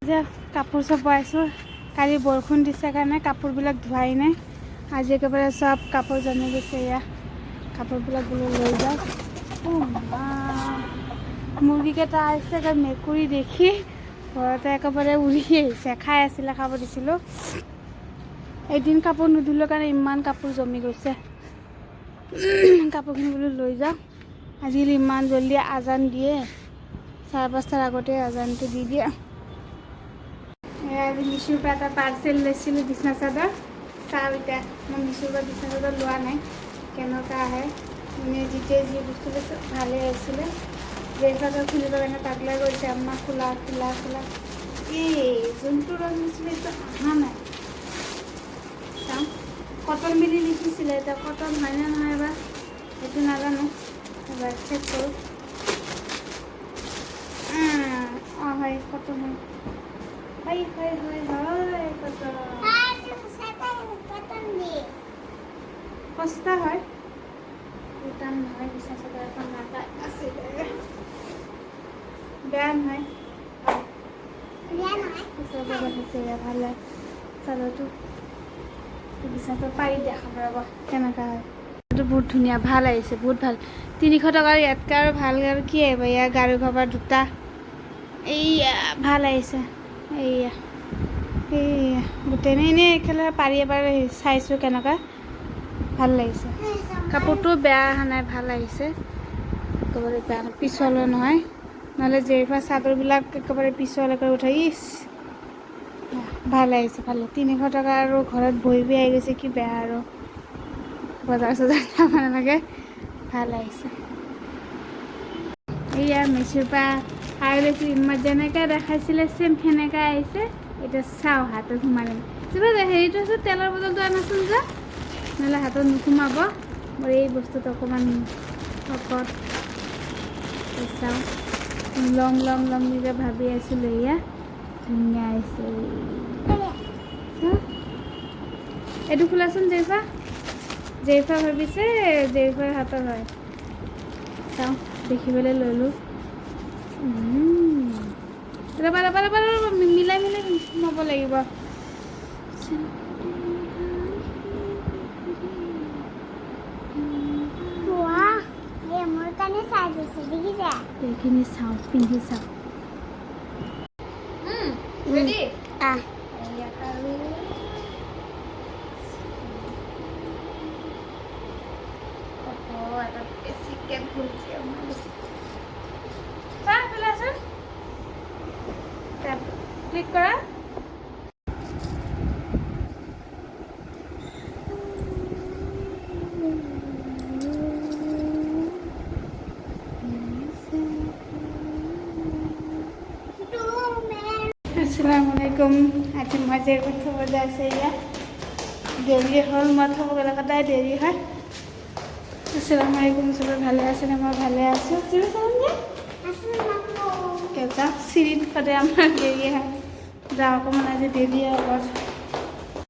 যে কাপোৰ চপাইছোঁ কালি বৰষুণ দিছে কাৰণে কাপোৰবিলাক ধোৱাই নাই আজি একেবাৰে চব কাপোৰ জমি গৈছে এয়া কাপোৰবিলাক বোলো লৈ যাওঁ মুৰ্গীকেইটা আহিছে মেকুৰী দেখি ঘৰতে একেবাৰে উৰি আহিছে খাই আছিলে খাব দিছিলোঁ এদিন কাপোৰ নুধুলৰ কাৰণে ইমান কাপোৰ জমি গৈছে কাপোৰখিনি বোলো লৈ যাওঁ আজিকালি ইমান জলদি আজান দিয়ে 5:30 আগতে আজানটো দি দিয়ে আজি মিশুৰ পৰা এটা পাৰ্চেল লৈছিলোঁ বিছনা চাদৰ চাওঁ এতিয়া মই মিশুৰ পৰা বিছনা চাদৰ লোৱা নাই কেনেকুৱা আহে মানে যেতিয়া যি বস্তু লৈছে ভালেই আহিছিলে যে চাদৰ খুলিবৰ কাৰণে তাগলা কৰিছে আমাক খোলা খোলা খোলা এই যোনটো ৰং দিছিলে এইটো অহা নাই চাওঁ কটন বুলি লিখিছিলে এতিয়া কটন হয়নে নহয় এবাৰ সেইটো নাজানো এবাৰ চেক কৰোঁ অঁ হয় কটন হয় হয় হয় হয় কটন সস্তা হয় দাম নহয় বিছনা চাদৰ এখন নাপায় আছিলে বেয়া নহয় ভালে চাদৰটো বিছনাটো পাৰি দেখাব ৰ'ব কেনেকুৱা হয় এইটো বহুত ধুনীয়া ভাল আহিছে বহুত ভাল 300 টকাৰ ইয়াতকৈ আৰু ভাল আৰু কি আহিব ইয়াৰ গাৰু কভাৰ দুটা এইয়া ভাল আহিছে এইয়া এইয়া গোটেই এনেই একেলগে পাৰি এবাৰ চাইছোঁ কেনেকুৱা ভাল লাগিছে কাপোৰটো বেয়া অহা নাই ভাল আহিছে একেবাৰে বেয়া পিছলো নহয় নহ'লে যেইফা চাদৰবিলাক একেবাৰে পিছলৈকে উঠাই ভাল আহিছে ভালে 300 টকা আৰু ঘৰত বহি বহি আহি গৈছে কি বেয়া আৰু বজাৰ চজাৰ যাব নালাগে ভাল আহিছে এইয়া মিশুৰ পৰা খাই লৈছোঁ ইমান যেনেকৈ দেখাইছিলে চেম সেনেকৈ আহিছে এতিয়া চাওঁ হাতত সোমালে কিবা হেৰিটো আছে তেলৰ বটলটো আনাচোন যে নহ'লে হাতত নোসোমাব মোৰ এই বস্তুটো অকণমান শকত চাওঁ লং লং লং নিজে ভাবি আছিলোঁ এয়া ধুনীয়া আহিছে এইটো খোলাচোন জেইফা ভাবিছে জেইফাৰ হাতৰ হয় চাওঁ দেখিবলৈ ল'লোঁ ৰ'বা ৰ'বা ৰ'বা ৰ'বা মিলাই মিলাই সোমাব লাগিব এইখিনি চাওঁ পিন্ধি চাওঁ ৰেডি ক্লিক কৰা আসসালামু আলাইকুম আজি মই যে কথা বজাই আছে এয়া দেৰি হ'ল মই থ'ব গ'লে সদায় দেৰি হয় আসসালামু আলাইকুম চবে ভালে আছেনে মই ভালে আছোঁ কেঁচা চিৰিত সদায় আমাৰ দেৰি হয় যাওঁ অকণমান আজি দেৰি হ'ব